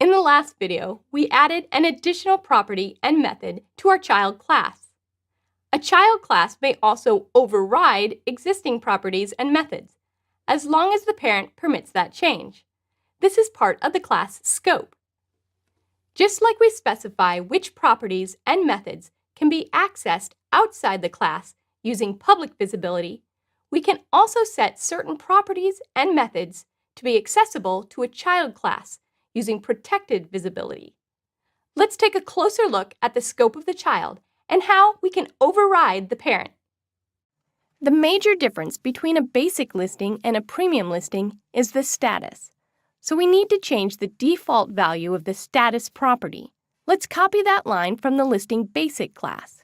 In the last video, we added an additional property and method to our child class. A child class may also override existing properties and methods, as long as the parent permits that change. This is part of the class scope. Just like we specify which properties and methods can be accessed outside the class using public visibility, we can also set certain properties and methods to be accessible to a child class using protected visibility. Let's take a closer look at the scope of the child and how we can override the parent. The major difference between a basic listing and a premium listing is the status. So we need to change the default value of the status property. Let's copy that line from the listing basic class.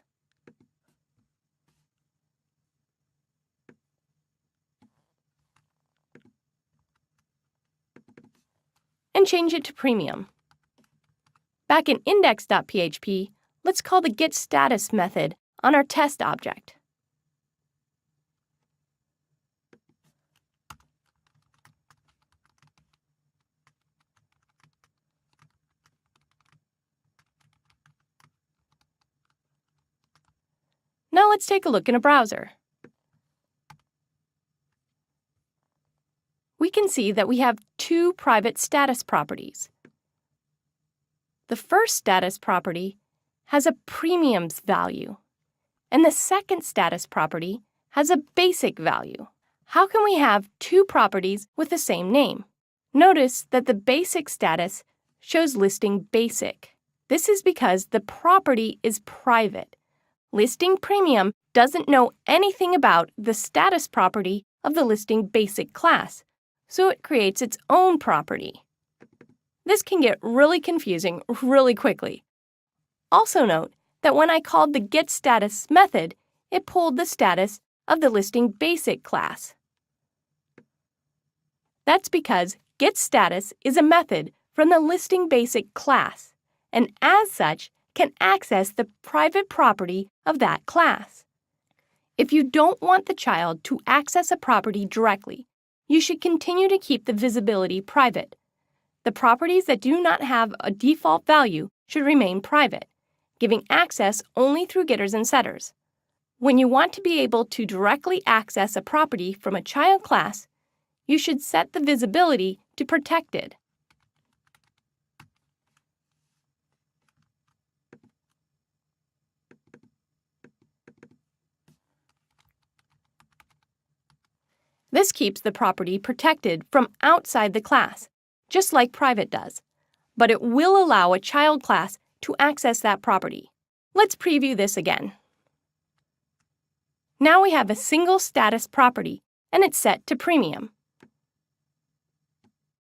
And change it to premium. Back in index.php, let's call the getStatus method on our test object. Now let's take a look in a browser. We can see that we have two private status properties. The first status property has a premiums value, and the second status property has a basic value. How can we have two properties with the same name? Notice that the basic status shows listing basic. This is because the property is private. Listing premium doesn't know anything about the status property of the listing basic class, so it creates its own property. This can get really confusing really quickly. Also note that when I called the getStatus method, it pulled the status of the listing basic class. That's because getStatus is a method from the listing basic class, and as such, can access the private property of that class. If you don't want the child to access a property directly, you should continue to keep the visibility private. The properties that do not have a default value should remain private, giving access only through getters and setters. When you want to be able to directly access a property from a child class, you should set the visibility to protected. This keeps the property protected from outside the class, just like private does, but it will allow a child class to access that property. Let's preview this again. Now we have a single status property, and it's set to premium.